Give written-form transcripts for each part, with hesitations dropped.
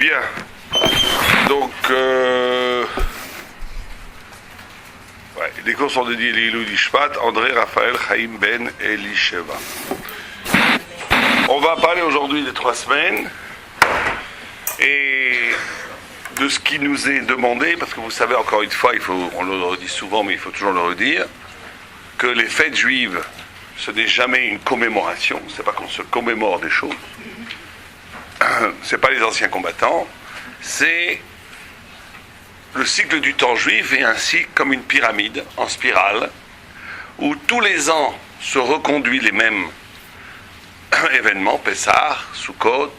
Bien. Donc, les cours sont dédiés à Lilou Dishpat, André, Raphaël, Chaim, Ben et Lisheva. On va parler aujourd'hui des 3 semaines et de ce qui nous est demandé, parce que vous savez, encore une fois, on le redit souvent, mais il faut toujours le redire, que les fêtes juives, ce n'est jamais une commémoration, c'est pas qu'on se commémore des choses, c'est pas les anciens combattants, c'est le cycle du temps juif est ainsi comme une pyramide en spirale, où tous les ans se reconduit les mêmes événements, Pessah, Sukkot,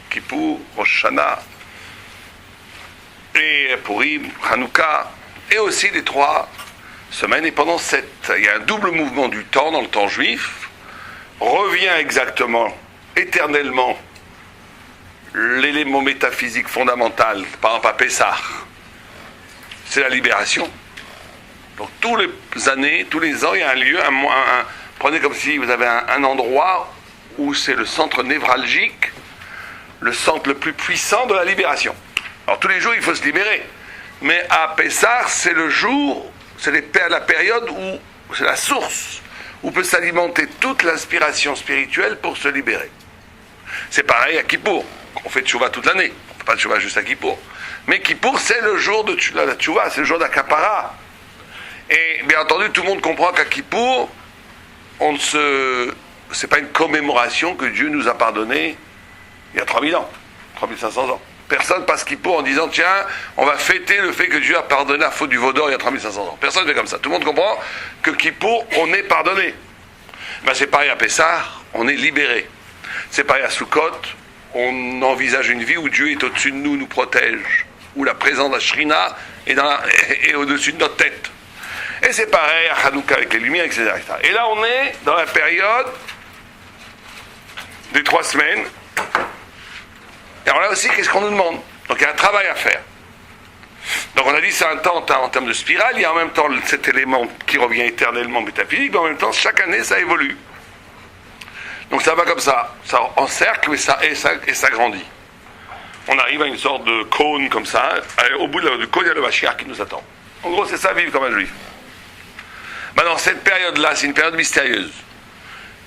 Kippour, Rosh Hashanah, et Purim, Hanouka, et aussi les 3 semaines, et pendant il y a un double mouvement du temps dans le temps juif, revient exactement, éternellement, l'élément métaphysique fondamental, par exemple à Pessah, c'est la libération. Donc tous les années, tous les ans, il y a un lieu, prenez comme si vous avez un endroit où c'est le centre névralgique, le centre le plus puissant de la libération. Alors tous les jours, il faut se libérer. Mais à Pessah, c'est le jour, c'est la période où c'est la source, où peut s'alimenter toute l'inspiration spirituelle pour se libérer. C'est pareil à Kippour. On fait tchouva toute l'année. On ne fait pas de tchouva juste à Kippour. Mais Kippour, c'est le jour de la tchouva, c'est le jour d'Akapara. Et bien entendu, tout le monde comprend qu'à Kippour, c'est pas une commémoration que Dieu nous a pardonné il y a 3000 ans, 3500 ans. Personne passe Kippour en disant, tiens, on va fêter le fait que Dieu a pardonné la faute du veau d'or il y a 3500 ans. Personne ne fait comme ça. Tout le monde comprend que Kippour, on est pardonné. Ben, c'est pareil à Pessah, on est libéré. C'est pareil à Sukkot, on envisage une vie où Dieu est au-dessus de nous, nous protège, où la présence de la Shrina est au-dessus de notre tête. Et c'est pareil à Hanouka avec les lumières, etc. Et là, on est dans la période des 3 semaines. Et alors là aussi, qu'est-ce qu'on nous demande? Donc il y a un travail à faire. Donc on a dit c'est un temps en termes de spirale, il y a en même temps cet élément qui revient éternellement métaphysique, mais en même temps, chaque année, ça évolue. Donc ça va comme ça en cercle et ça grandit. On arrive à une sorte de cône comme ça, au bout du cône, il y a le Mashiach qui nous attend. En gros, c'est ça, vivre comme un juif. Maintenant, cette période-là, c'est une période mystérieuse.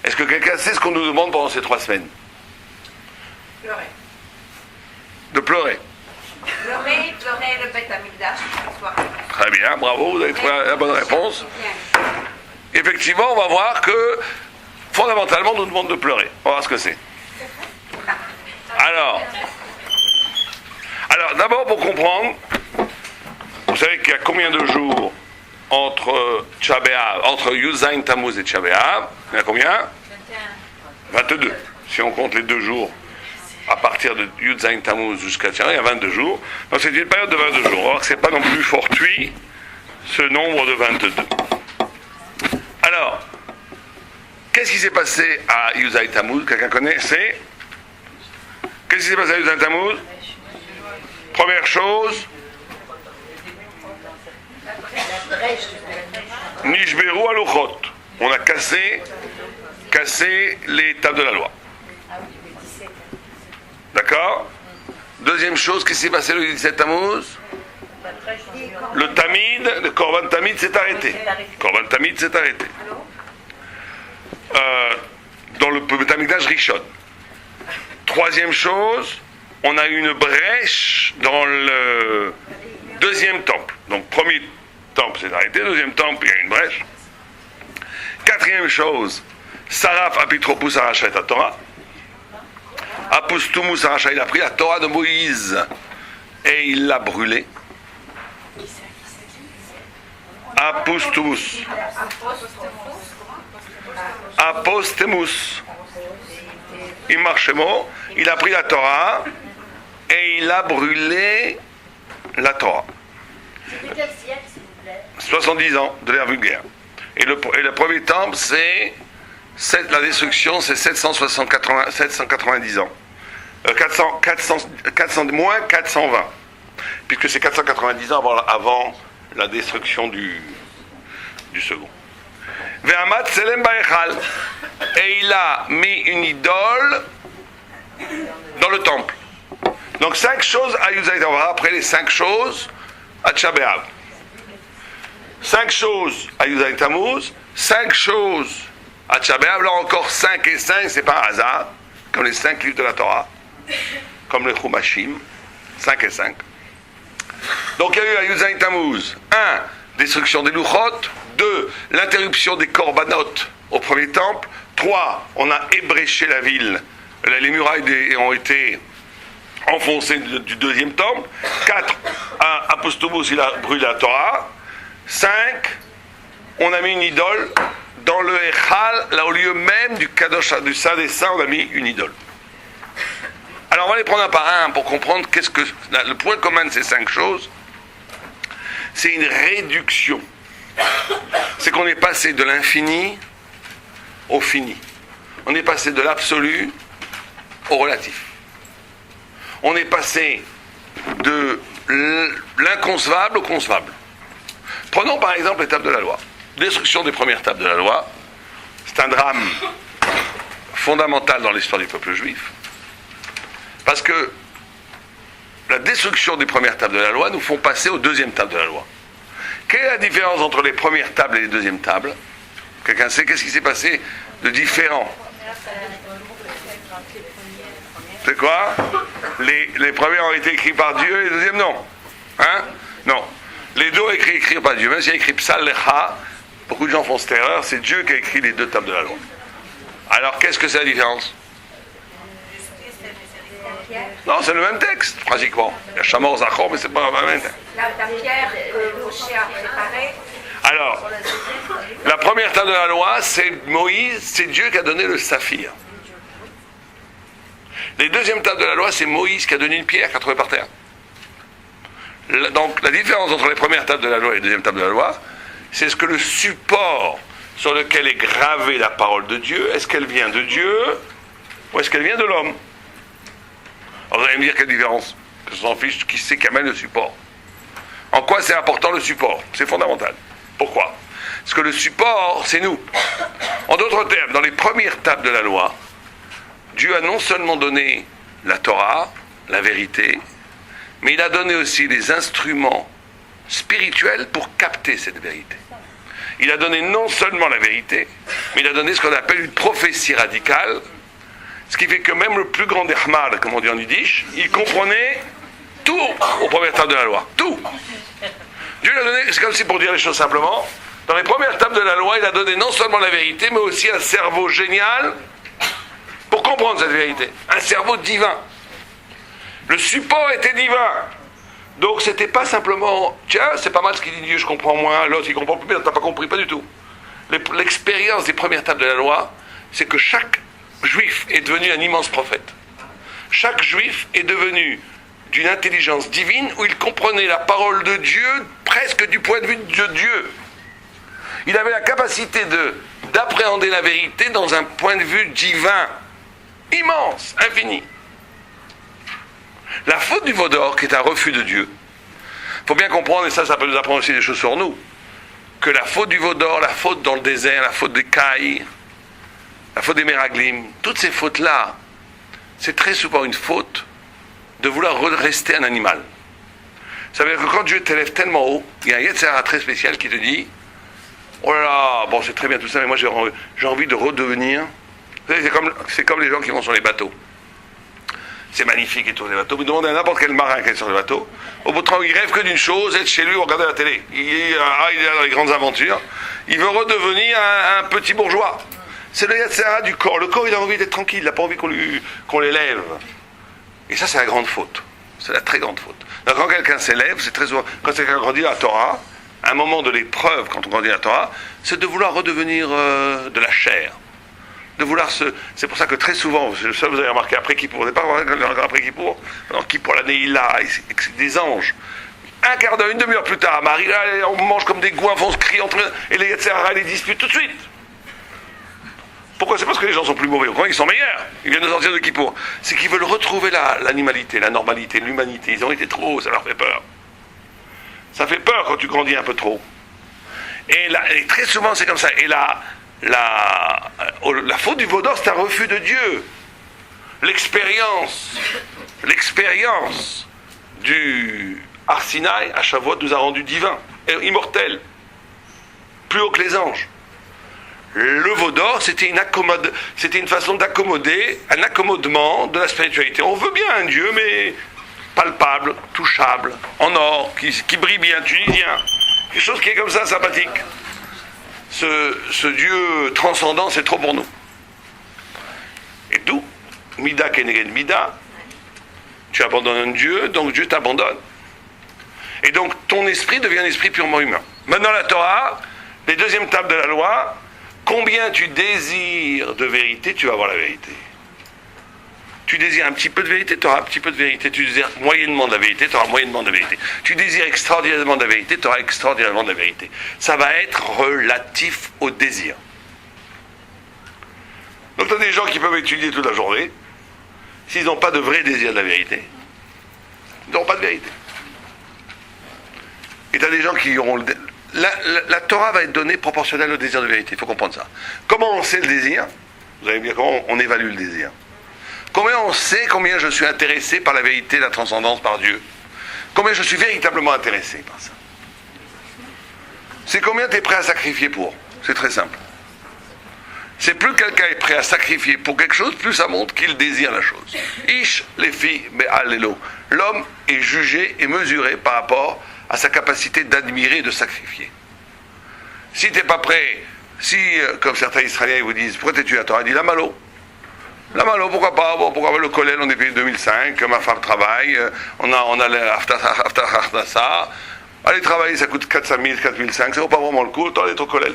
Est-ce que quelqu'un sait ce qu'on nous demande pendant ces 3 semaines? Pleurer. De pleurer. Pleurer le Beth Amikdash ce soir. Très bien, bravo, vous avez trouvé la bonne réponse. Effectivement, on va voir que, fondamentalement, on nous demande de pleurer. On va voir ce que c'est. Alors, d'abord, pour comprendre, vous savez qu'il y a combien de jours entre Yud Zayin Tammuz et Tisha B'Av? Il y en a combien? 22. Si on compte les 2 jours, à partir de Yud Zayin Tammuz jusqu'à Tisha B'Av, il y a 22 jours. Donc c'est une période de 22 jours. On va voir que ce n'est pas non plus fortuit, ce nombre de 22. Alors, qu'est-ce qui s'est passé à Yud Zayin Tammuz? Quelqu'un connaît? Qu'est-ce qui s'est passé à Yud Zayin Tammuz? Première chose, Nishberu Aluchot. On a cassé les tables de la loi. D'accord? Deuxième chose, qu'est-ce qui s'est passé le 17 Tammuz? Le Korban Tamid s'est arrêté. Korban Tamid s'est arrêté. Dans le Beth Amikdash Rishon. Troisième chose, on a eu une brèche dans le 2e temple. Donc, premier temple s'est arrêté, 2e temple, il y a une brèche. 4e chose, Saraf Apitropus arracha et Torah. Apostumus arracha, il a pris la Torah de Moïse et il l'a brûlée. Apostumus. Apostemus. Immarchemo, il a pris la Torah et il a brûlé la Torah. C'était quel siècle, s'il vous plaît? 70 ans de l'ère vulgaire. Et le premier temple, la destruction, c'est 790 ans. Moins 420. Puisque c'est 490 ans avant la destruction du second. Ve'amat Selem Ba'echal. Et il a mis une idole dans le temple. Donc 5 choses à Yuzaït. On va après les 5 choses à Tisha B'Av. 5 choses à Yuzaït Tammuz, 5 choses à Tisha B'Av. Là encore 5 et 5, c'est pas un hasard, comme les 5 livres de la Torah, comme les Chumashim, 5 et 5. Donc il y a eu à Yuzaït Tammuz 1. Destruction des Luchot. 2. L'interruption des Korbanot au premier temple. 3. On a ébréché la ville. Les murailles ont été enfoncées du deuxième temple. 4. Apostobos, il a brûlé la Torah. 5. On a mis une idole dans le Echal, là au lieu même du Kadosh, du Saint des Saints, on a mis une idole. Alors on va les prendre un par un pour comprendre le point commun de ces 5 choses. C'est une réduction. C'est qu'on est passé de l'infini au fini. On est passé de l'absolu au relatif. On est passé de l'inconcevable au concevable. Prenons par exemple l'étape de la loi. Destruction des premières tables de la loi. C'est un drame fondamental dans l'histoire du peuple juif. Parce que la destruction des premières tables de la loi nous font passer aux deuxièmes tables de la loi. Quelle est la différence entre les premières tables et les deuxièmes tables? Quelqu'un sait qu'est-ce qui s'est passé de différent? C'est quoi? Les premières ont été écrits par Dieu et les deuxièmes non. Hein? Non. Les deux ont été écrits par Dieu. Même s'il y a écrit Psal Lecha, beaucoup de gens font cette erreur, c'est Dieu qui a écrit les 2 tables de la loi. Alors qu'est-ce que c'est la différence? Non, c'est le même texte, pratiquement. Il y a Shamor Zachor, mais c'est pas le même texte. La pierre que Moshe a préparée. Alors, la première table de la loi, c'est Moïse, c'est Dieu qui a donné le saphir. Les deuxièmes tables de la loi, c'est Moïse qui a donné une pierre qui a trouvé par terre. Donc, la différence entre les premières tables de la loi et les deuxièmes tables de la loi, c'est ce que le support sur lequel est gravée la parole de Dieu, est-ce qu'elle vient de Dieu ou est-ce qu'elle vient de l'homme? Alors vous allez me dire quelle différence? Que je s'en fiche, qui c'est qui amène le support? En quoi c'est important le support? C'est fondamental. Pourquoi? Parce que le support, c'est nous. En d'autres termes, dans les premières tables de la loi, Dieu a non seulement donné la Torah, la vérité, mais il a donné aussi les instruments spirituels pour capter cette vérité. Il a donné non seulement la vérité, mais il a donné ce qu'on appelle une prophétie radicale, ce qui fait que même le plus grand des Hamad, comme on dit en yiddish, il comprenait tout aux premières tables de la loi. Tout. Dieu l'a donné, c'est comme si pour dire les choses simplement, dans les premières tables de la loi, il a donné non seulement la vérité, mais aussi un cerveau génial pour comprendre cette vérité. Un cerveau divin. Le support était divin. Donc c'était pas simplement, tiens, c'est pas mal ce qu'il dit Dieu, je comprends moins, l'autre il comprend plus bien, t'as pas compris, pas du tout. L'expérience des premières tables de la loi, c'est que chaque juif est devenu un immense prophète. Chaque juif est devenu d'une intelligence divine où il comprenait la parole de Dieu presque du point de vue de Dieu. Il avait la capacité d'appréhender la vérité dans un point de vue divin, immense, infini. La faute du veau d'or, qui est un refus de Dieu, il faut bien comprendre, et ça peut nous apprendre aussi des choses sur nous, que la faute du veau d'or, la faute dans le désert, la faute des cailles, la faute des Meraglim, toutes ces fautes-là, c'est très souvent une faute de vouloir rester un animal. Ça veut dire que quand Dieu t'élève tellement haut, il y a un Yetzer Hara très spécial qui te dit « Oh là là, bon c'est très bien tout ça, mais moi j'ai envie de redevenir... » C'est comme les gens qui vont sur les bateaux. C'est magnifique et tout, les bateaux. Vous demandez à n'importe quel marin qui est sur le bateau, au bout de 30 ans, il rêve que d'une chose, être chez lui ou regarder la télé. Il est dans les grandes aventures. Il veut redevenir un petit bourgeois. C'est le Yetzer Hara du corps. Le corps, il a envie d'être tranquille, il n'a pas envie qu'on l'élève. Et ça, c'est la grande faute. C'est la très grande faute. Donc, quand quelqu'un s'élève, c'est très souvent, quand quelqu'un grandit à la Torah, un moment de l'épreuve, quand on grandit à la Torah, c'est de vouloir redevenir de la chair. De vouloir c'est pour ça que très souvent, ça vous avez remarqué après Kippour, vous n'avez pas remarqué après Kippour, alors Kippour l'année il a, c'est des anges. Un quart d'heure, une demi-heure plus tard, Marie, là, on mange comme des goinfres, on se crie entre eux, et les Yetzer Hara les disputent tout de suite. Pourquoi? C'est parce que les gens sont plus mauvais, ils sont meilleurs. Ils viennent de sortir de Kippour. C'est qu'ils veulent retrouver l'animalité, la normalité, l'humanité. Ils ont été trop hauts, ça leur fait peur. Ça fait peur quand tu grandis un peu trop. Et très souvent, c'est comme ça. Et la faute du veau d'or, c'est un refus de Dieu. L'expérience l'expérience du Har Sinaï à Shavuot nous a rendus divins, et immortels, plus haut que les anges. Le veau d'or, c'était une façon d'accommoder, un accommodement de la spiritualité. On veut bien un Dieu, mais palpable, touchable, en or, qui brille bien, tunisien. Quelque chose qui est comme ça, sympathique. Ce Dieu transcendant, c'est trop pour nous. Et d'où, Mida Keneged Mida, tu abandonnes un Dieu, donc Dieu t'abandonne. Et donc ton esprit devient un esprit purement humain. Maintenant la Torah, les deuxièmes tables de la loi, combien tu désires de vérité, tu vas avoir la vérité. Tu désires un petit peu de vérité, tu auras un petit peu de vérité. Tu désires moyennement de la vérité, tu auras moyennement de la vérité. Tu désires extraordinairement de la vérité, tu auras extraordinairement de la vérité. Ça va être relatif au désir. Donc tu as des gens qui peuvent étudier toute la journée, s'ils n'ont pas de vrai désir de la vérité, ils n'auront pas de vérité. Et tu as des gens qui auront... La Torah va être donnée proportionnelle au désir de vérité, il faut comprendre ça. Comment on sait le désir? Vous savez bien comment on évalue le désir. Combien on sait combien je suis intéressé par la vérité, la transcendance, par Dieu? Combien je suis véritablement intéressé par ça? C'est combien tu es prêt à sacrifier pour? C'est très simple. C'est plus quelqu'un est prêt à sacrifier pour quelque chose, plus ça montre qu'il désire la chose. Ish, les filles, be'alelo. L'homme est jugé et mesuré par rapport à sa capacité d'admirer et de sacrifier. Si tu n'es pas prêt, comme certains Israéliens vous disent, pourquoi t'es-tu à Torah? Dit la malo. La malo, pourquoi pas? Bon, pourquoi pas le Kollel, on est payé 2005, ma femme travaille, on a l'Aftar. Aller travailler, ça coûte 4 000, 4 500, ça vaut pas vraiment le coup, autant aller au Kollel.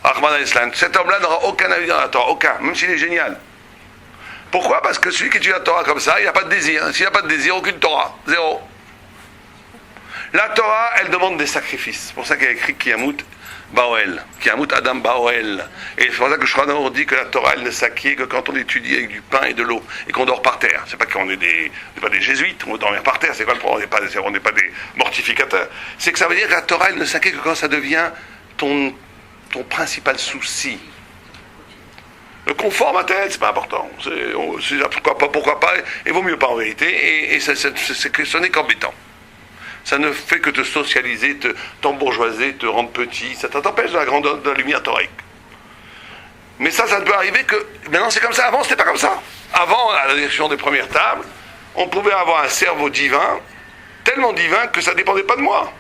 Ahmad al-Islam, cet homme-là n'aura aucun avis dans la Torah, aucun, même s'il est génial. Pourquoi? Parce que celui qui tue la Torah comme ça, il n'y a pas de désir. S'il n'y a pas de désir, aucune Torah, zéro. La Torah, elle demande des sacrifices. C'est pour ça qu'il y a écrit Kiyamut Baoel, Kiyamut Adam Baoel. Et c'est pour ça que Shranor dit que la Torah, elle ne s'acquiert que quand on étudie avec du pain et de l'eau, et qu'on dort par terre. C'est pas qu'on est pas des jésuites, on veut dormir par terre, c'est quoi le problème? On n'est pas des mortificateurs. C'est que ça veut dire que la Torah, elle ne s'acquiert que quand ça devient ton principal souci. Le confort matériel, c'est pas important. Pourquoi pas, et vaut mieux pas en vérité, et ce n'est qu'embêtant. Ça ne fait que te socialiser, t'embourgeoiser, te rendre petit, ça t'empêche de la grandeur de la lumière thoraïque. Mais ça ne peut arriver que... Maintenant c'est comme ça, avant c'était pas comme ça. Avant, à la direction des premières tables, on pouvait avoir un cerveau divin, tellement divin que ça ne dépendait pas de moi.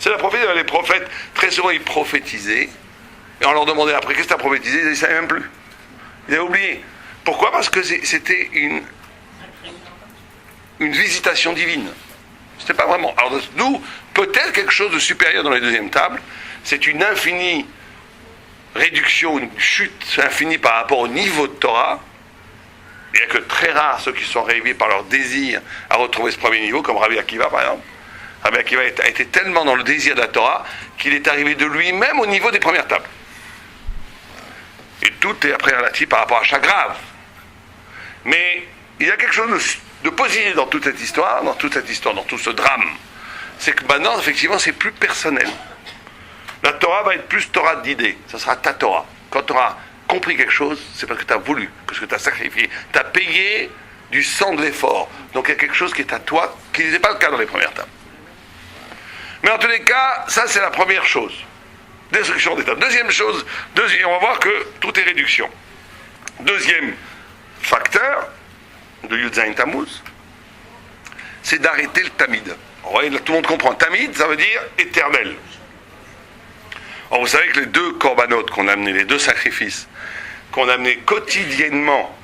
C'est la prophétie, les prophètes, très souvent ils prophétisaient, et on leur demandait après, qu'est-ce que tu as prophétisé? Ils ne savaient même plus. Ils avaient oublié. Pourquoi? Parce que c'était une visitation divine. C'était pas vraiment. Alors nous, peut-être quelque chose de supérieur dans les deuxièmes tables, c'est une infinie réduction, une chute infinie par rapport au niveau de Torah. Il n'y a que très rares ceux qui sont arrivés par leur désir à retrouver ce premier niveau, comme Rabbi Akiva par exemple. Rabbi Akiva a été tellement dans le désir de la Torah qu'il est arrivé de lui-même au niveau des premières tables. Et tout est après relatif par rapport à chaque grave. Mais il y a quelque chose de positif dans toute cette histoire, dans tout ce drame. C'est que maintenant, effectivement, c'est plus personnel. La Torah va être plus Torah d'idées. Ça sera ta Torah. Quand tu auras compris quelque chose, c'est parce que tu as voulu, parce que tu as sacrifié. Tu as payé du sang de l'effort. Donc il y a quelque chose qui est à toi, qui n'était pas le cas dans les premières tables. Mais en tous les cas, ça c'est la première chose. Destruction des tables. Deuxième chose, on va voir que tout est réduction. Deuxième facteur de Yud-Zayin Tammuz, c'est d'arrêter le tamid. Vous voyez, là, tout le monde comprend. Tamid, ça veut dire éternel. Or, vous savez que les deux korbanot qu'on a amenés, les deux sacrifices qu'on a amenés quotidiennement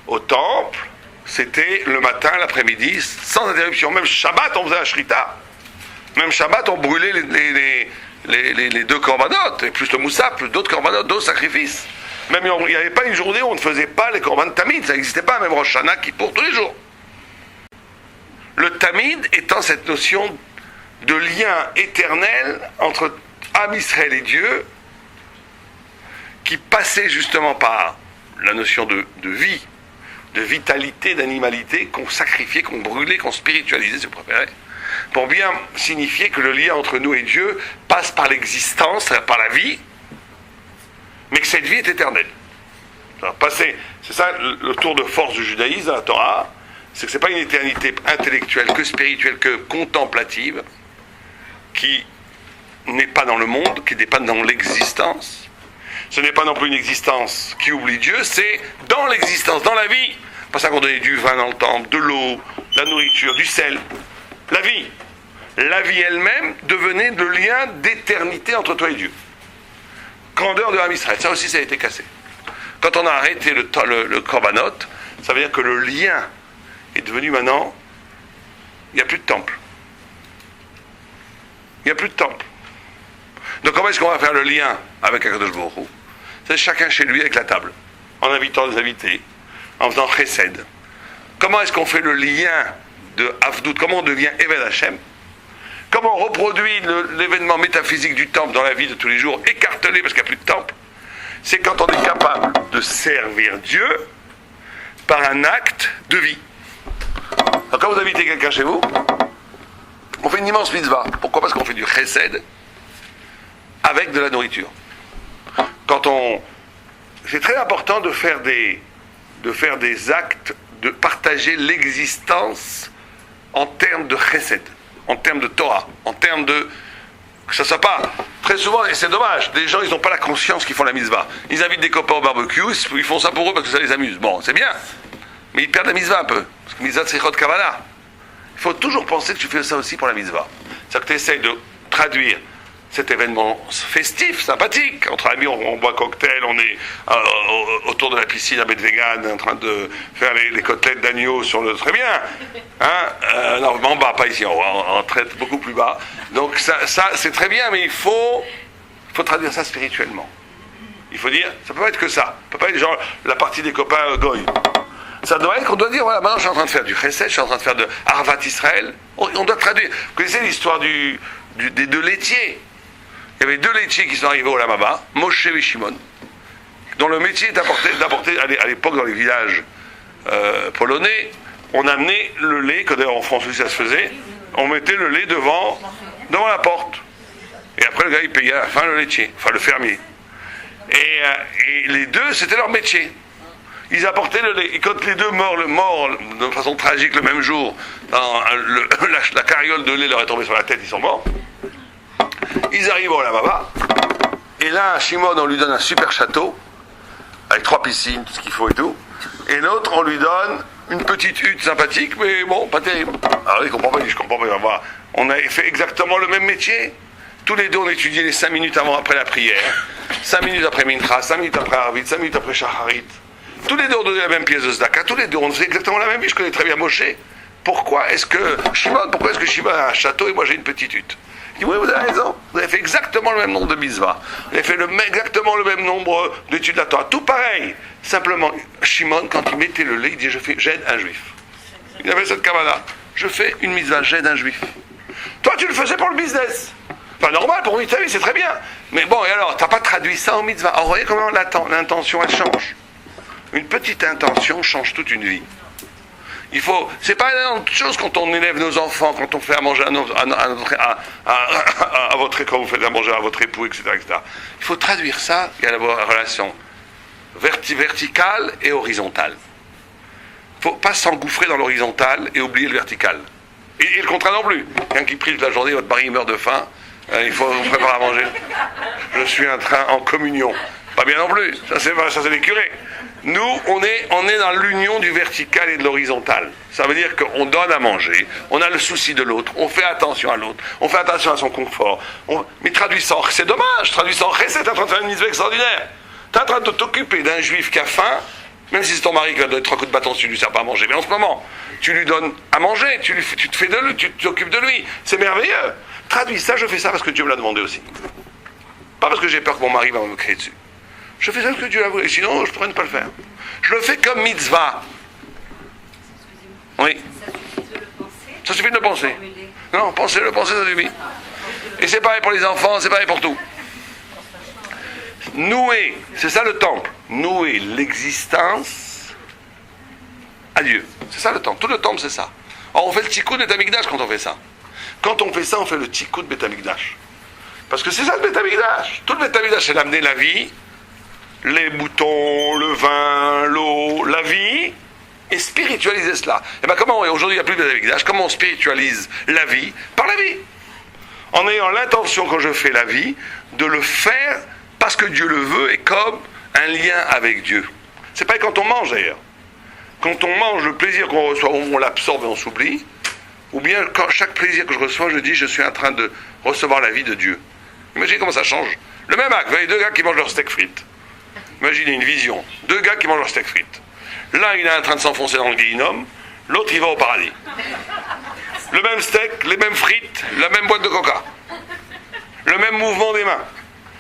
au temple, c'était le matin, l'après-midi, sans interruption. Même Shabbat, on faisait la shrita. Même Shabbat, on brûlait les deux korbanot, et plus le moussaf, plus d'autres korbanot, d'autres sacrifices. Même il n'y avait pas une journée où on ne faisait pas les korban tamid, ça n'existait pas, même Rosh Hashanah qui pour tous les jours. Le tamid étant cette notion de lien éternel entre Am Israël et Dieu, qui passait justement par la notion de vie, de vitalité, d'animalité, qu'on sacrifiait, qu'on brûlait, qu'on spiritualisait, si vous préférez, pour bien signifier que le lien entre nous et Dieu passe par l'existence, par la vie, mais que cette vie est éternelle. C'est ça le tour de force du judaïsme, la Torah, c'est que ce n'est pas une éternité intellectuelle, que spirituelle, que contemplative, qui n'est pas dans le monde, qui n'est pas dans l'existence. Ce n'est pas non plus une existence qui oublie Dieu, c'est dans l'existence, dans la vie. C'est pour ça qu'on donnait du vin dans le temple, de l'eau, de la nourriture, du sel. La vie. La vie elle-même devenait le lien d'éternité entre toi et Dieu. Grandeur de Ham Israël, ça aussi ça a été cassé. Quand on a arrêté le korbanot, ça veut dire que le lien est devenu maintenant, il n'y a plus de temple. Il n'y a plus de temple. Donc comment est-ce qu'on va faire le lien avec Akadosh Baruch Hu? C'est chacun chez lui avec la table, en invitant des invités, en faisant chesed. Comment est-ce qu'on fait le lien de Avdout? Comment on devient Eved Hashem? Comment on reproduit l'événement métaphysique du temple dans la vie de tous les jours, écartelé parce qu'il n'y a plus de temple? C'est quand on est capable de servir Dieu par un acte de vie. Donc quand vous invitez quelqu'un chez vous, on fait une immense mitzvah. Pourquoi? Parce qu'on fait du chesed avec de la nourriture. C'est très important de faire des actes, de partager l'existence en termes de chesed, en termes de Torah, en termes de... Que ça ne soit pas... Très souvent, et c'est dommage, les gens, ils n'ont pas la conscience qu'ils font la mitzvah. Ils invitent des copains au barbecue, ils font ça pour eux parce que ça les amuse. Bon, c'est bien, mais ils perdent la mitzvah un peu. Parce que mitzvah, c'est chod kavala. Il faut toujours penser que tu fais ça aussi pour la mitzvah. C'est-à-dire que tu essayes de traduire cet événement festif, sympathique. Entre amis, on boit cocktail, on est autour de la piscine à Betvegan, en train de faire les côtelettes d'agneau sur le... Très bien. Hein, non, en bas, pas ici, on traite beaucoup plus bas. Donc ça c'est très bien, mais il faut traduire ça spirituellement. Il faut dire, ça peut pas être que ça. Ça peut pas être genre la partie des copains goy. Ça doit être qu'on doit dire, voilà, maintenant je suis en train de faire du chesed, je suis en train de faire de Arvat Israël. On doit traduire. Vous connaissez l'histoire des deux laitiers? Il y avait deux laitiers qui sont arrivés au Lamaba, Moshe et Shimon, dont le métier est d'apporter à l'époque dans les villages polonais, on amenait le lait, que d'ailleurs en France aussi ça se faisait, on mettait le lait devant la porte. Et après le gars il payait à la fin le laitier, enfin le fermier. Et les deux, c'était leur métier. Ils apportaient le lait. Et quand les deux morts de façon tragique le même jour, la carriole de lait leur est tombée sur la tête, ils sont morts. Ils arrivent au Lamaba, et là, Shimon, on lui donne un super château, avec 3 piscines, tout ce qu'il faut et tout, et l'autre, on lui donne une petite hutte sympathique, mais bon, pas terrible. Alors, il comprend pas, il va voir. On a fait exactement le même métier. Tous les deux, on étudiait les 5 minutes après la prière, 5 minutes après Mincha, 5 minutes après Arvit, 5 minutes après Shacharit. Tous les deux, on donnait la même pièce de Zdaka, tous les deux, on faisait exactement la même vie. Je connais très bien Moshe. Pourquoi est-ce que Shimon a un château et moi j'ai une petite hutte? Il dit, oui, vous avez raison, vous avez fait exactement le même nombre de mitzvahs, vous avez fait exactement le même nombre d'études de la Torah, tout pareil. Simplement, Shimon, quand il mettait le lait, il dit, j'aide un juif. Il avait cette kavala, je fais une mitzvah, j'aide un juif. Toi, tu le faisais pour le business. Enfin, normal, pour une vie, c'est très bien. Mais bon, et alors, tu n'as pas traduit ça en mitzvah. Alors, vous voyez comment l'intention, elle change. Une petite intention change toute une vie. C'est pas une chose quand on élève nos enfants, quand on fait à manger quand vous faites à manger à votre époux, etc., etc. Il faut traduire ça, il y a la relation verticale et horizontale. Il ne faut pas s'engouffrer dans l'horizontal et oublier le vertical. Et le contraire non plus. Quelqu'un qui prie toute la journée, votre mari meurt de faim, il faut vous préparer à manger. Je suis en communion. Pas bien non plus, ça c'est les curés. Nous, on est dans l'union du vertical et de l'horizontal. Ça veut dire qu'on donne à manger, on a le souci de l'autre, on fait attention à l'autre, on fait attention à son confort. Mais traduisant, c'est dommage, traduisant, c'est en train de faire une mitzvah extraordinaire. Tu es en train de t'occuper d'un juif qui a faim, même si c'est ton mari qui va te donner 3 coups de bâton si tu ne lui sers pas à manger. Mais en ce moment, tu lui donnes à manger, tu t'occupes de lui. C'est merveilleux. Traduis ça, je fais ça parce que Dieu me l'a demandé aussi. Pas parce que j'ai peur que mon mari va me crier dessus. Je fais ça parce que Dieu l'a voulu, sinon je pourrais ne pas le faire. Je le fais comme mitzvah. Oui. Ça suffit de le penser. Non, penser, ça suffit. Et c'est pareil pour les enfants, c'est pareil pour tout. Nouer, c'est ça le temple. Nouer l'existence à Dieu. C'est ça le temple. Tout le temple, c'est ça. Or, on fait le tikkun Beth Amikdash quand on fait ça. Quand on fait ça, on fait le tikkun Beth Amikdash. Parce que c'est ça le Beth Amikdash. Tout le Beth Amikdash, c'est d'amener la vie, les moutons, le vin, l'eau, la vie, et spiritualiser cela. Et bien comment, aujourd'hui il n'y a plus de Beth Amikdash, comment on spiritualise la vie? Par la vie. En ayant l'intention, quand je fais la vie, de le faire parce que Dieu le veut et comme un lien avec Dieu. C'est pas quand on mange d'ailleurs. Quand on mange, le plaisir qu'on reçoit, on l'absorbe et on s'oublie. Ou bien quand chaque plaisir que je reçois, je dis je suis en train de recevoir la vie de Dieu. Imaginez comment ça change. Le même acte, vous voyez deux gars qui mangent leur steak frites. Imaginez une vision. Deux gars qui mangent leur steak frites. L'un il est en train de s'enfoncer dans le guéhinome, l'autre il va au paradis. Le même steak, les mêmes frites, la même boîte de coca. Le même mouvement des mains.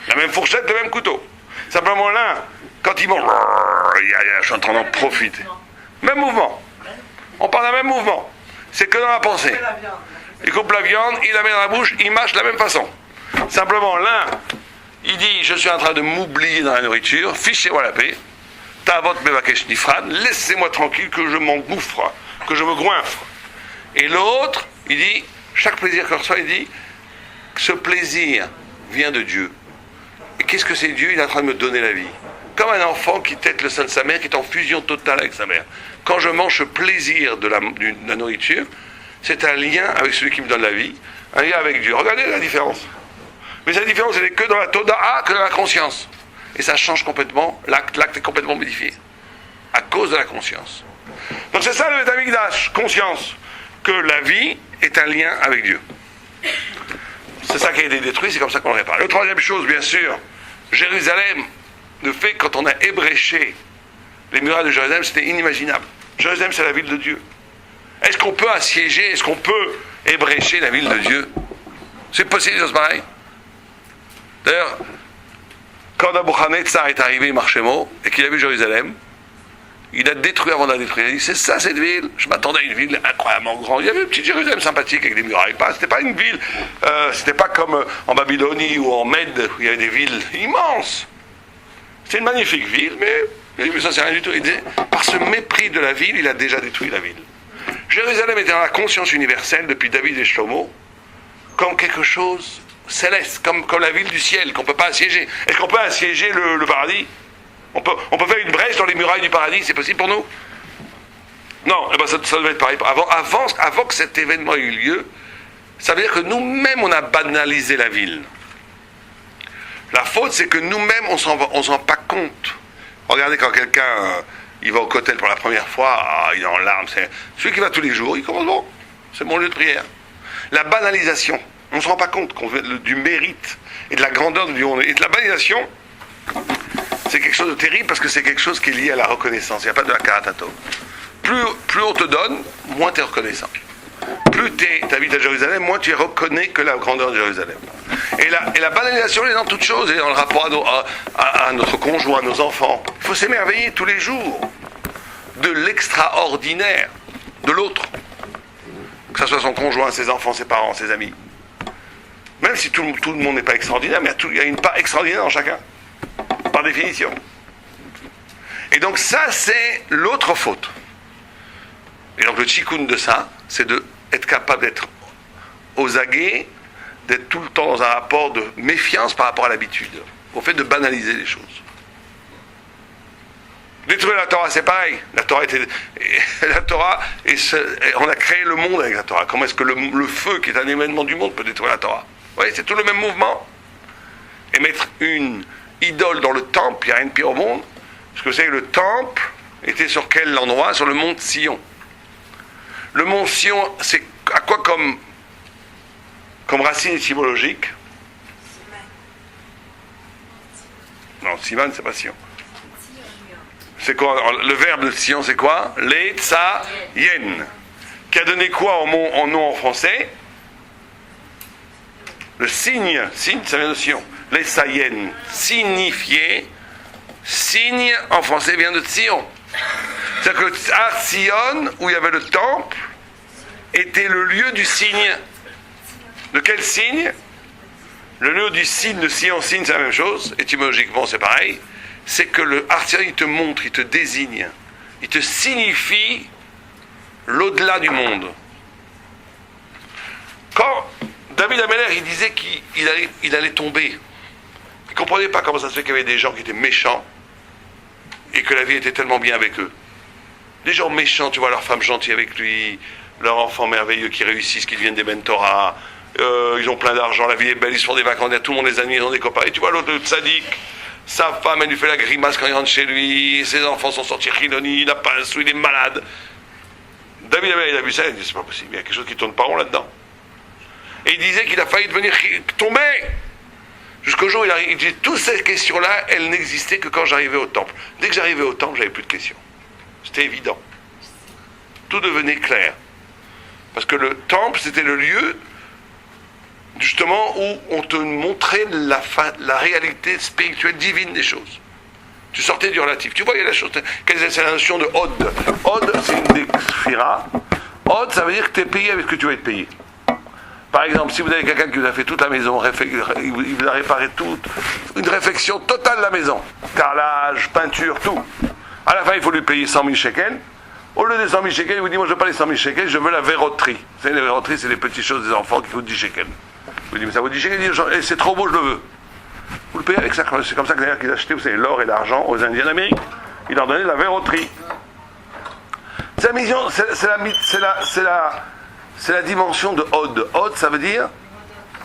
La même fourchette, le même couteau. Simplement l'un, quand il mange, je suis en train d'en profiter. Même mouvement. On parle d'un même mouvement. C'est que dans la pensée. Il coupe la viande, il la met dans la bouche, il mâche de la même façon. Simplement l'un, il dit je suis en train de m'oublier dans la nourriture, fichez-moi la paix. Tavot mevakesh nifran, laissez-moi tranquille que je m'engouffre, que je me goinfre. Et l'autre, il dit, chaque plaisir qu'il reçoit, il dit, ce plaisir vient de Dieu. Et qu'est-ce que c'est Dieu? Il est en train de me donner la vie. Comme un enfant qui tète le sein de sa mère, qui est en fusion totale avec sa mère. Quand je mange ce plaisir de la nourriture, c'est un lien avec celui qui me donne la vie, un lien avec Dieu. Regardez la différence. Mais cette différence, elle n'est que dans la toda'a, que dans la conscience. Et ça change complètement, l'acte est complètement modifié. À cause de la conscience. Donc c'est ça le Beth Amikdash, conscience. Que la vie est un lien avec Dieu. C'est ça qui a été détruit, c'est comme ça qu'on le répare. La troisième chose, bien sûr, Jérusalem, le fait que quand on a ébréché les murailles de Jérusalem, c'était inimaginable. Jérusalem, c'est la ville de Dieu. Est-ce qu'on peut assiéger, est-ce qu'on peut ébrécher la ville de Dieu? C'est possible, ça se pareil. D'ailleurs, quand Nabuchodonosor est arrivé Marchemo et qu'il a vu Jérusalem, il a détruit avant de la détruire. Il a dit, c'est ça cette ville? Je m'attendais à une ville incroyablement grande. Il y avait une petite Jérusalem sympathique avec des murailles. C'était pas une ville, c'était pas comme en Babylonie ou en Mède où il y avait des villes immenses. C'est une magnifique ville, mais ça c'est rien du tout. Il disait, par ce mépris de la ville, il a déjà détruit la ville. Jérusalem était dans la conscience universelle depuis David et Shlomo comme quelque chose céleste, comme la ville du ciel qu'on ne peut pas assiéger. Est-ce qu'on peut assiéger le paradis? On peut faire une brèche dans les murailles du paradis, c'est possible pour nous? Non, eh ben ça devait être pareil. Avant que cet événement ait eu lieu, ça veut dire que nous-mêmes, on a banalisé la ville. La faute, c'est que nous-mêmes, on s'en rend pas compte. Regardez quand quelqu'un il va au cotel pour la première fois, il est en larmes. C'est celui qui va tous les jours, il commence, bon, c'est mon lieu de prière. La banalisation, on ne se rend pas compte du mérite et de la grandeur du monde. Et de la banalisation, c'est quelque chose de terrible parce que c'est quelque chose qui est lié à la reconnaissance. Il n'y a pas de hakaratato. Plus on te donne, moins tu es reconnaissant. Plus tu habites à Jérusalem, moins tu reconnais que la grandeur de Jérusalem. Et la banalisation, elle est dans toutes choses, elle est dans le rapport à notre conjoint, à nos enfants. Il faut s'émerveiller tous les jours de l'extraordinaire de l'autre. Que ce soit son conjoint, ses enfants, ses parents, ses amis. Même si tout le monde n'est pas extraordinaire, mais il y a une part extraordinaire dans chacun. Par définition. Et donc ça, c'est l'autre faute. Et donc le tikkun de ça, c'est d'être capable d'être aux aguets, d'être tout le temps dans un rapport de méfiance par rapport à l'habitude, au fait de banaliser les choses. Détruire la Torah, c'est pareil. La Torah, on a créé le monde avec la Torah. Comment est-ce que le feu, qui est un événement du monde, peut détruire la Torah? Vous voyez, c'est tout le même mouvement. Et mettre une idole dans le temple, il n'y a rien de pire au monde. Parce que vous savez, le temple était sur quel endroit? Sur le mont Sion. Le mont Sion, c'est à quoi comme racine étymologique? Non, Siman, c'est pas Sion. C'est quoi? Le verbe de Sion, c'est quoi? Letzayen. Qui a donné quoi en nom en français? Le signe. Signe, ça vient de Sion. Letzayen. Signifier. Signe, en français, vient de Sion. C'est-à-dire que à Sion, où il y avait le temple, était le lieu du signe. De quel signe? Le lieu du signe de Sion, signe, c'est la même chose. Étymologiquement, c'est pareil. C'est que le Artien, il te montre, il te désigne, il te signifie l'au-delà du monde. Quand David Ameller, il disait qu'il allait tomber, il ne comprenait pas comment ça se fait qu'il y avait des gens qui étaient méchants et que la vie était tellement bien avec eux. Des gens méchants, tu vois, leurs femmes gentilles avec lui, leurs enfants merveilleux qui réussissent, qui deviennent des mentorats, ils ont plein d'argent, la vie est belle, ils se font des vacances, tout le monde les admire, ils ont des copains. Et tu vois l'autre, le tzaddik, sa femme, elle lui fait la grimace quand il rentre chez lui, ses enfants sont sortis chiloni, il n'a pas un sou, il est malade. David Amélie, il a vu ça, il dit, c'est pas possible, il y a quelque chose qui tourne pas rond là-dedans. Et il disait qu'il a failli tomber. Jusqu'au jour où il dit, toutes ces questions-là, elles n'existaient que quand j'arrivais au temple. Dès que j'arrivais au temple, j'avais plus de questions. C'était évident. Tout devenait clair. Parce que le temple, c'était le lieu, justement, où on te montrait la réalité spirituelle divine des choses. Tu sortais du relatif. Tu voyais la chose. C'est la notion de Hod. Hod, c'est une des sphiras. Hod, ça veut dire que tu es payé avec ce que tu vas être payé. Par exemple, si vous avez quelqu'un qui vous a fait toute la maison, il vous a réparé une réfection totale de la maison, carrelage, peinture, tout. À la fin, il faut lui payer 100 000 shekels. Au lieu des 100 000 shekels, il vous dit, moi je veux pas les 100 000 shekels, je veux la verroterie. Vous savez, la verroterie, c'est les petites choses des enfants qui coûtent 10 shekels. Vous dites, mais ça vaut 10 shekels, il dit, c'est trop beau, je le veux. Vous le payez avec ça. C'est comme ça que d'ailleurs qu'ils achetaient, vous savez, l'or et l'argent aux Indiens d'Amérique. Ils leur donnaient la verroterie. C'est la mission, c'est la dimension de Hod. Hod, ça veut dire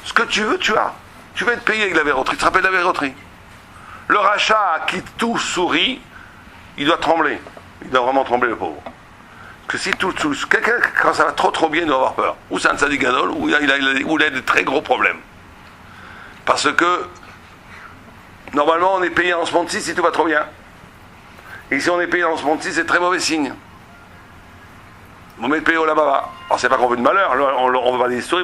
ce que tu veux, tu as. Tu vas être payé avec la verroterie. Tu te rappelles de la verroterie? Le rachat à qui tout sourit, il doit trembler. Il doit vraiment trembler, le pauvre. Parce que si quelqu'un, quand ça va trop bien, il doit avoir peur. Ou c'est un tzaddik gadol, ou il a des très gros problèmes. Parce que, normalement, on est payé en ce monde-ci si tout va trop bien. Et si on est payé en ce monde-ci, c'est très mauvais signe. Vous mettez payé au Lamava. Alors, c'est pas qu'on veut de malheur, on veut pas des histoires,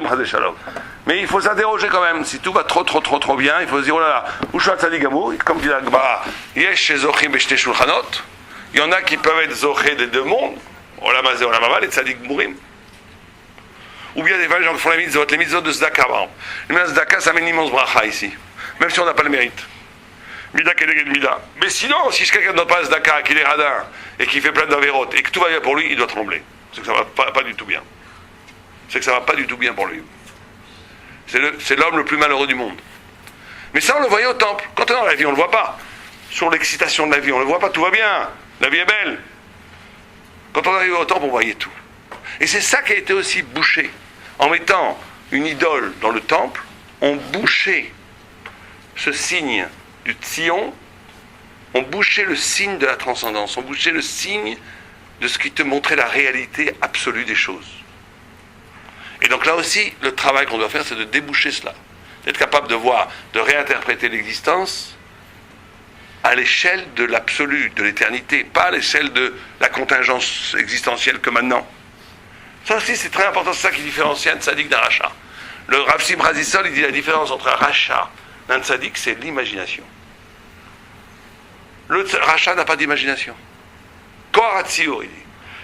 mais il faut s'interroger quand même. Si tout va trop bien, il faut se dire, oh là là, où je suis un tzaddik gamour, comme dit la Gemara, yesh chez zochim beshte shulchanot. Il y en a qui peuvent être zochés des deux mondes, au Lamazé, au Lamava, les tzaddik mourim. Ou bien des fois, les gens qui font les mitzvot de Zdaka, par exemple. Les mitzvot de Zdaka, ça met une immense bracha ici, même si on n'a pas le mérite. Mida kedeged mida. Mais sinon, si quelqu'un ne donne pas Zdaka, qu'il est radin, et qu'il fait plein d'avérotes, et que tout va bien pour lui, il doit trembler. C'est que ça ne va pas du tout bien. C'est que ça ne va pas du tout bien pour lui. C'est l'homme le plus malheureux du monde. Mais ça, on le voyait au temple. Quand on est dans la vie, on ne le voit pas. Sur l'excitation de la vie, on ne le voit pas, tout va bien. La vie est belle. Quand on arrive au temple, on voyait tout. Et c'est ça qui a été aussi bouché. En mettant une idole dans le temple, on bouchait ce signe du Tzion, on bouchait le signe de la transcendance, on bouchait le signe de ce qui te montrait la réalité absolue des choses. Et donc là aussi, le travail qu'on doit faire, c'est de déboucher cela. D'être capable de voir, de réinterpréter l'existence à l'échelle de l'absolu, de l'éternité, pas à l'échelle de la contingence existentielle que maintenant. Ça aussi, c'est très important, c'est ça qui différencie un tzaddik d'un rachat. Le Rav Simcha Zissol, il dit la différence entre un rachat et un tzaddik, c'est l'imagination. Le rachat n'a pas d'imagination. Koharatio, il dit.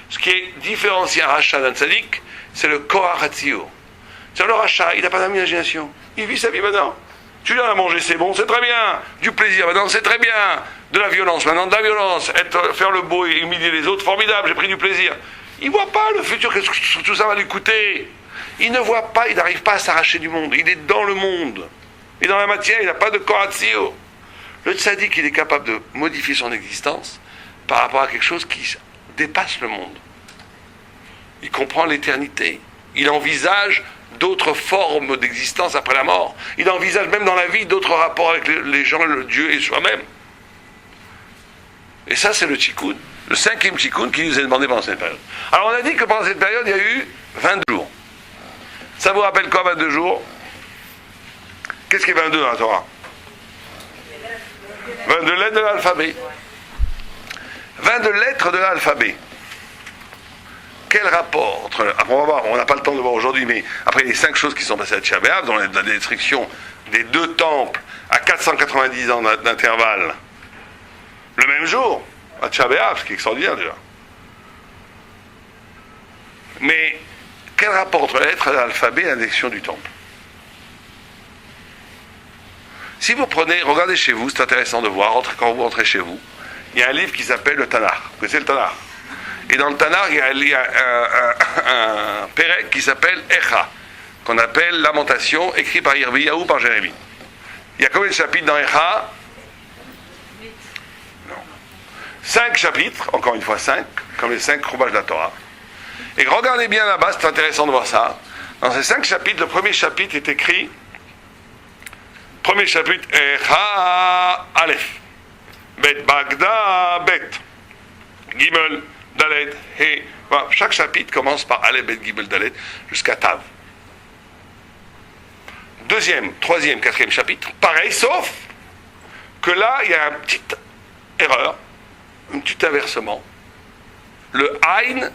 Ce qui est différencié un rachat d'un tzaddik, c'est le koharatio. C'est le rachat, il n'a pas d'imagination. Il vit sa vie maintenant. Tu viens à manger, c'est bon, c'est très bien. Du plaisir, maintenant, c'est très bien. De la violence, maintenant, de la violence. Faire le beau et humilier les autres, formidable, j'ai pris du plaisir. Il ne voit pas le futur, qu'est-ce que tout ça va lui coûter. Il ne voit pas, il n'arrive pas à s'arracher du monde. Il est dans le monde. Et dans la matière, il n'a pas de koharatio. Le tzaddik, il est capable de modifier son existence par rapport à quelque chose qui dépasse le monde. Il comprend l'éternité. Il envisage d'autres formes d'existence après la mort. Il envisage même dans la vie d'autres rapports avec les gens, le Dieu et soi-même. Et ça, c'est le tikkun, le 5e tikkun qui nous est demandé pendant cette période. Alors on a dit que pendant cette période, il y a eu 22 jours. Ça vous rappelle quoi, 22 jours? Qu'est-ce qui est 22 dans la Torah? 22 lettres de l'alphabet. 22 lettres de l'alphabet. Quel rapport entre... Après, on va voir, on n'a pas le temps de voir aujourd'hui, mais après les 5 choses qui sont passées à Tisha B'Av, dans la destruction des 2 temples à 490 ans d'intervalle, le même jour, à Tisha B'Av, ce qui est extraordinaire déjà. Mais quel rapport entre la lettre de l'alphabet et la destruction du temple? Si vous prenez, regardez chez vous, c'est intéressant de voir, quand vous rentrez chez vous, il y a un livre qui s'appelle le Tanakh. Vous connaissez le Tanakh? Et dans le Tanakh, il y a un Pérec qui s'appelle Echa, qu'on appelle Lamentation, écrit par Yirmiyahu, par Jérémie. Il y a combien de chapitres dans Echa? Non. 5 chapitres, encore une fois 5, comme les 5 roubages de la Torah. Et regardez bien là-bas, c'est intéressant de voir ça. Dans ces 5 chapitres, le premier chapitre est écrit, premier chapitre, Echa Aleph, Bet Bagda Bet, Gimel, Dalet, He. Voilà, chaque chapitre commence par Aleph, Bet, Gimel, Dalet, jusqu'à Tav. Deuxième, troisième, quatrième chapitre, pareil, sauf que là, il y a une petite erreur, un petit inversement. Le Ain,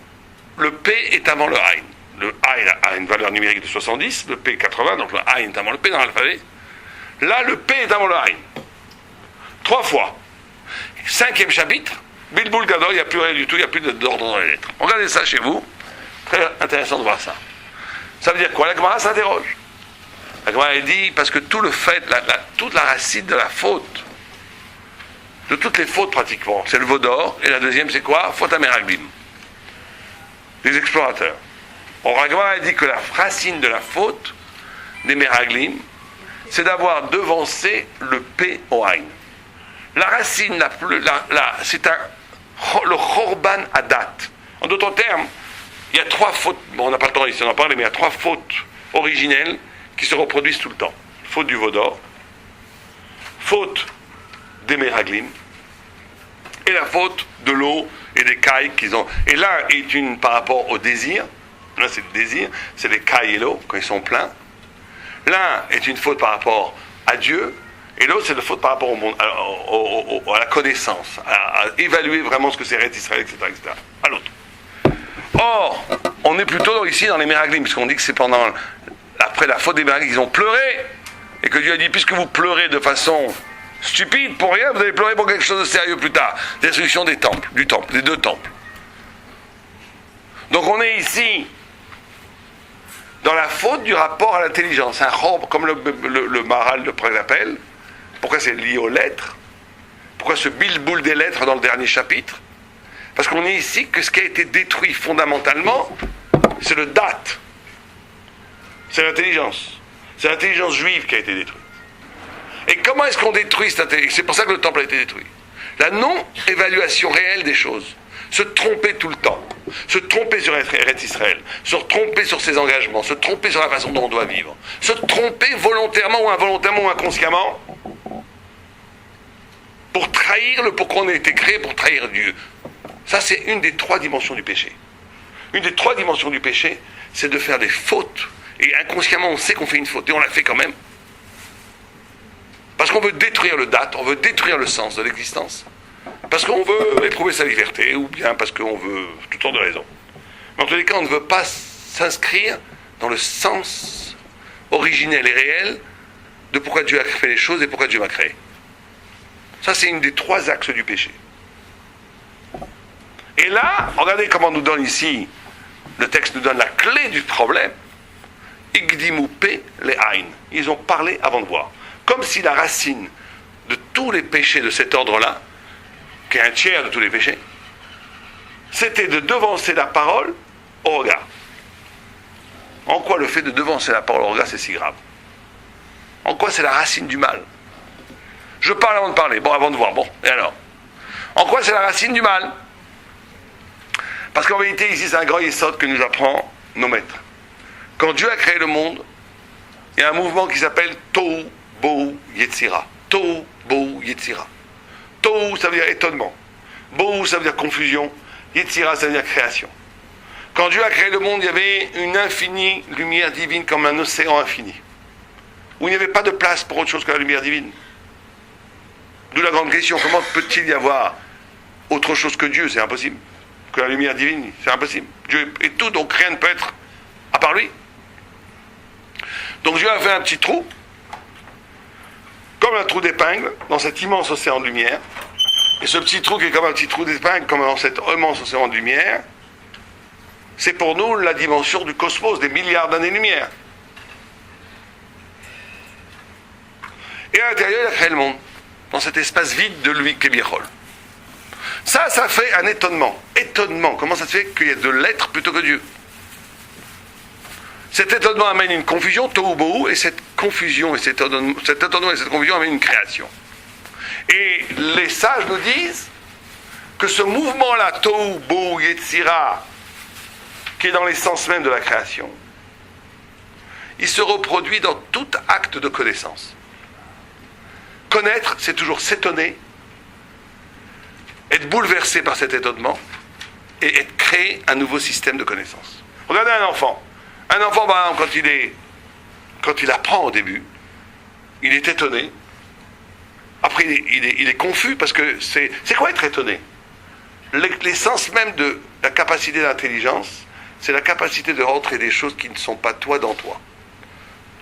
le P est avant le Ain. Le Ain a une valeur numérique de 70, le P 80, donc le Ain est avant le P dans l'alphabet. Là, le P est avant le Ain. 3 fois. 5e chapitre, Bilboul Gadol, il n'y a plus rien du tout, il n'y a plus d'ordre dans les lettres. Regardez ça chez vous. Très intéressant de voir ça. Ça veut dire quoi? La Gemara s'interroge. La Gemara elle dit, parce que tout le fait, toute la racine de la faute, de toutes les fautes pratiquement, c'est le veau d'or, et la deuxième c'est quoi? Faute à Meraglim. Les explorateurs. Or, la Gemara elle dit que la racine de la faute des Meraglim, c'est d'avoir devancé le P au Ain. La racine, c'est le Chorban Adat. En d'autres termes, il y a 3 fautes, bon, on n'a pas le temps ici d'en parler, mais il y a 3 fautes originelles qui se reproduisent tout le temps. Faute du veau d'or, faute des Meraglim, et la faute de l'eau et des cailles qu'ils ont. Et là est une par rapport au désir, là c'est le désir, c'est les cailles et l'eau quand ils sont pleins. L'un est une faute par rapport à Dieu, et l'autre c'est une faute par rapport au monde, à la connaissance, à évaluer vraiment ce que c'est Eretz Israël, etc., etc. À l'autre. Or, on est plutôt ici dans les Meraglim, puisqu'on dit que c'est après la faute des Meraglim, ils ont pleuré, et que Dieu a dit, puisque vous pleurez de façon stupide, pour rien, vous allez pleurer pour quelque chose de sérieux plus tard. Destruction des temples, des 2 temples. Donc on est ici dans la faute du rapport à l'intelligence. Un robe, comme le Maral de Prague l'appelle. Pourquoi c'est lié aux lettres? Pourquoi ce bilboul des lettres dans le dernier chapitre? Parce qu'on est ici que ce qui a été détruit fondamentalement, c'est le date. C'est l'intelligence. C'est l'intelligence juive qui a été détruite. Et comment est-ce qu'on détruit cette intelligence? C'est pour ça que le temple a été détruit. La non-évaluation réelle des choses. Se tromper tout le temps. Se tromper sur Eretz Israël. Se tromper sur ses engagements. Se tromper sur la façon dont on doit vivre. Se tromper volontairement ou involontairement ou inconsciemment pour trahir le pourquoi on a été créé, pour trahir Dieu. Ça, c'est une des 3 dimensions du péché. Une des 3 dimensions du péché, c'est de faire des fautes. Et inconsciemment, on sait qu'on fait une faute. Et on la fait quand même. Parce qu'on veut détruire le date, on veut détruire le sens de l'existence. Parce qu'on veut éprouver sa liberté, ou bien parce qu'on veut toutes sortes de raisons. Mais en tous les cas, on ne veut pas s'inscrire dans le sens originel et réel de pourquoi Dieu a fait les choses et pourquoi Dieu m'a créé. Ça, c'est une des 3 axes du péché. Et là, regardez comment nous donne ici, le texte nous donne la clé du problème. Igdimoupe les Ain. Ils ont parlé avant de voir. Comme si la racine de tous les péchés de cet ordre-là, qui est un tiers de tous les péchés, c'était de devancer la parole au regard. En quoi le fait de devancer la parole au regard, c'est si grave? En quoi c'est la racine du mal? Je parle avant de parler, bon, avant de voir, bon, et alors? En quoi c'est la racine du mal? Parce qu'en vérité, ici, c'est un grand yesod que nous apprend nos maîtres. Quand Dieu a créé le monde, il y a un mouvement qui s'appelle Tohu Bohu Yetzira. Tohu Bohu Yetzira. Tohu, ça veut dire étonnement. Bohu, ça veut dire confusion. Yetzira, ça veut dire création. Quand Dieu a créé le monde, il y avait une infinie lumière divine comme un océan infini. Où il n'y avait pas de place pour autre chose que la lumière divine. D'où la grande question, comment peut-il y avoir autre chose que Dieu? C'est impossible. Que la lumière divine, c'est impossible. Dieu est tout, donc rien ne peut être à part lui. Donc Dieu a fait un petit trou, comme un trou d'épingle, dans cet immense océan de lumière. Et ce petit trou qui est comme un petit trou d'épingle, comme dans cet immense océan de lumière, c'est pour nous la dimension du cosmos, des milliards d'années-lumière. Et à l'intérieur, il a créé le monde, dans cet espace vide de lui, Kebiachol. Ça fait un étonnement. Étonnement, comment ça se fait qu'il y ait de l'être plutôt que Dieu? Cet étonnement amène une confusion, tohu bohu, et cette confusion et cet étonnement et cette confusion amènent une création. Et les sages nous disent que ce mouvement-là, Tohu, Bohu, Yetzira, qui est dans l'essence même de la création, il se reproduit dans tout acte de connaissance. Connaître, c'est toujours s'étonner, être bouleversé par cet étonnement, et être créé un nouveau système de connaissance. Regardez un enfant. Un enfant, par exemple, quand il apprend au début, il est étonné. Après, il est confus parce que c'est quoi être étonné? L'essence même de la capacité d'intelligence, c'est la capacité de rentrer des choses qui ne sont pas toi dans toi.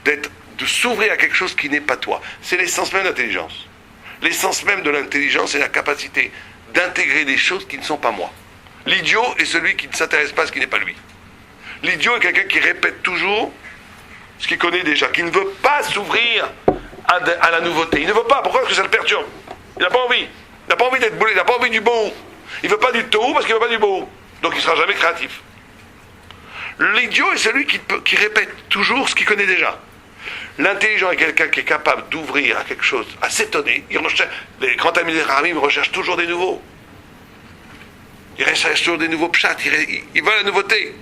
De s'ouvrir à quelque chose qui n'est pas toi. C'est l'essence même de l'intelligence. L'essence même de l'intelligence, c'est la capacité d'intégrer des choses qui ne sont pas moi. L'idiot est celui qui ne s'intéresse pas à ce qui n'est pas lui. L'idiot est quelqu'un qui répète toujours ce qu'il connaît déjà, qui ne veut pas s'ouvrir à la nouveauté. Il ne veut pas. Pourquoi? Parce que ça le perturbe. Il n'a pas envie. Il n'a pas envie d'être boulé. Il n'a pas envie du beau. Il ne veut pas du tohu parce qu'il ne veut pas du beau. Donc il ne sera jamais créatif. L'idiot est celui qui répète toujours ce qu'il connaît déjà. L'intelligent est quelqu'un qui est capable d'ouvrir à quelque chose, à s'étonner. Les grands amis des Ramim recherchent toujours des nouveaux. Ils recherchent toujours des nouveaux pshats. Ils veulent la nouveauté.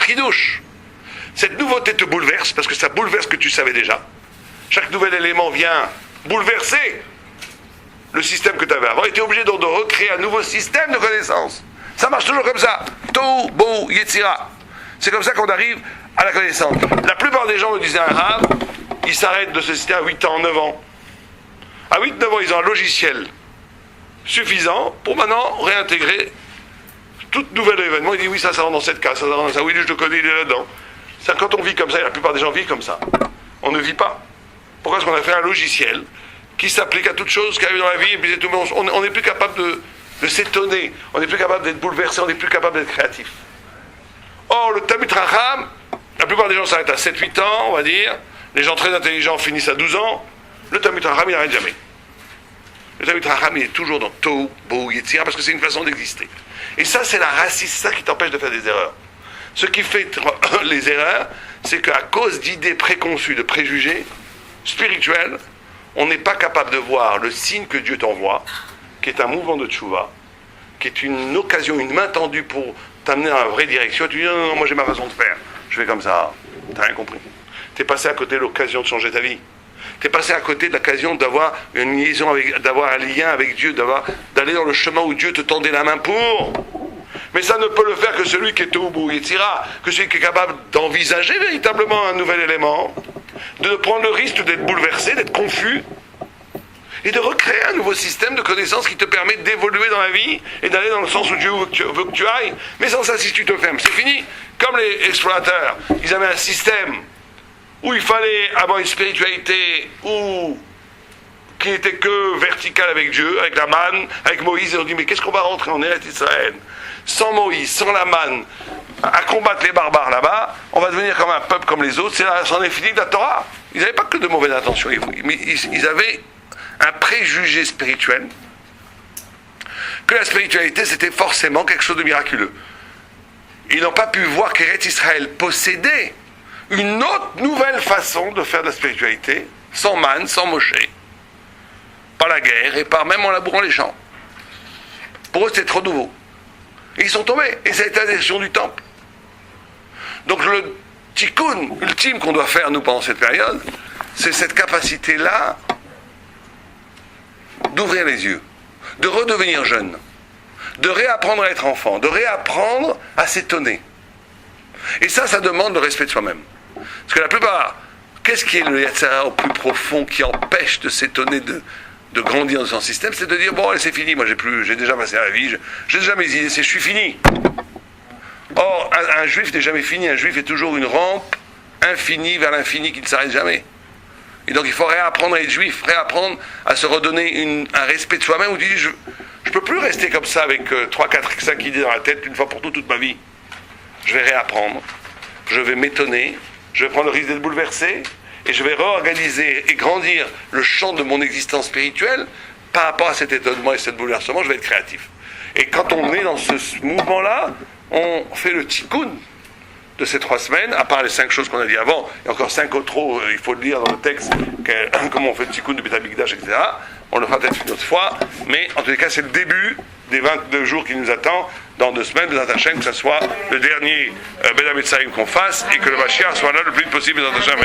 Chidouche. Cette nouveauté te bouleverse parce que ça bouleverse ce que tu savais déjà. Chaque nouvel élément vient bouleverser le système que tu avais avant et tu es obligé donc de recréer un nouveau système de connaissance. Ça marche toujours comme ça. Tohu, Bohu, Yetzira. C'est comme ça qu'on arrive à la connaissance. La plupart des gens me disaient arabe, ils s'arrêtent de ce système à 8 ans, 9 ans. À 8-9 ans, ils ont un logiciel suffisant pour maintenant réintégrer tout nouvel événement. Ils disent oui, ça rentre dans cette case, ça rentre dans ça, oui, je le connais, il est là-dedans. Quand on vit comme ça, et la plupart des gens vivent comme ça, on ne vit pas. Pourquoi? Parce qu'on a fait un logiciel qui s'applique à toute chose qui arrive dans la vie, et puis c'est tout, on n'est plus capable de s'étonner, on n'est plus capable d'être bouleversé, on n'est plus capable d'être créatif. Or, le Talmid Chacham, la plupart des gens s'arrêtent à 7-8 ans, on va dire. Les gens très intelligents finissent à 12 ans. Le Talmid Chacham, il n'arrête jamais. Le Talmid Chacham, il est toujours dans Tohu, Bohu, Yetzira, parce que c'est une façon d'exister. Et ça, c'est la racine, c'est ça qui t'empêche de faire des erreurs. Ce qui fait les erreurs, c'est qu'à cause d'idées préconçues, de préjugés spirituels, on n'est pas capable de voir le signe que Dieu t'envoie, qui est un mouvement de tchouva, qui est une occasion, une main tendue pour t'amener dans la vraie direction. Et tu dis non, non, moi j'ai ma façon de faire. Je fais comme ça. T'as rien compris. T'es passé à côté de l'occasion de changer ta vie. T'es passé à côté de l'occasion d'avoir une liaison d'avoir un lien avec Dieu, d'aller dans le chemin où Dieu te tendait la main pour. Mais ça ne peut le faire que celui qui est Tohu, Bohu, Yetzira, que celui qui est capable d'envisager véritablement un nouvel élément, de prendre le risque d'être bouleversé, d'être confus, et de recréer un nouveau système de connaissances qui te permet d'évoluer dans la vie et d'aller dans le sens où Dieu veut que tu ailles. Mais sans ça, si tu te fermes, c'est fini. Comme les explorateurs, ils avaient un système où il fallait avoir une spiritualité qui n'était que verticale avec Dieu, avec la manne, avec Moïse. Et on dit, mais qu'est-ce qu'on va rentrer en Eretz Israël sans Moïse, sans la manne, à combattre les barbares là-bas, on va devenir comme un peuple comme les autres. C'en est fini de la Torah. Ils n'avaient pas que de mauvaises intentions, mais ils avaient un préjugé spirituel, que la spiritualité c'était forcément quelque chose de miraculeux. Ils n'ont pas pu voir qu'Eretz Israël possédait une autre nouvelle façon de faire de la spiritualité, sans manne, sans Moshe, par la guerre et par même en labourant les champs. Pour eux c'était trop nouveau. Et ils sont tombés, et ça a été la destruction du temple. Donc le tikkun ultime qu'on doit faire nous pendant cette période, c'est cette capacité-là d'ouvrir les yeux, de redevenir jeune, de réapprendre à être enfant, de réapprendre à s'étonner. Et ça demande le respect de soi-même. Parce que la plupart, qu'est-ce qui est le Yetzirah au plus profond qui empêche de s'étonner, de grandir dans son système? C'est de dire, bon, allez, c'est fini, moi j'ai déjà passé la vie, j'ai déjà mes idées, je suis fini. Or, un juif n'est jamais fini, un juif est toujours une rampe infinie vers l'infini qui ne s'arrête jamais. Et donc il faut réapprendre à être juif, réapprendre à se redonner un respect de soi-même, où tu dis, je ne peux plus rester comme ça avec 3, 4, 5 idées dans la tête une fois pour toute ma vie. Je vais réapprendre, je vais m'étonner, je vais prendre le risque d'être bouleversé, et je vais réorganiser et grandir le champ de mon existence spirituelle par rapport à cet étonnement et cet bouleversement, je vais être créatif. Et quand on est dans ce mouvement-là, on fait le tikkun de ces 3 semaines, à part les 5 choses qu'on a dit avant, et encore 5 autres, il faut le lire dans le texte, comment on fait le tikkun du Beth Amikdash, etc. on le fera peut-être une autre fois, mais en tous les cas, c'est le début des 22 jours qui nous attend dans 2 semaines, de Hashem, que ce soit le dernier Ben Amitzaïm qu'on fasse et que le Mashiach soit là le plus vite possible dans Hashem.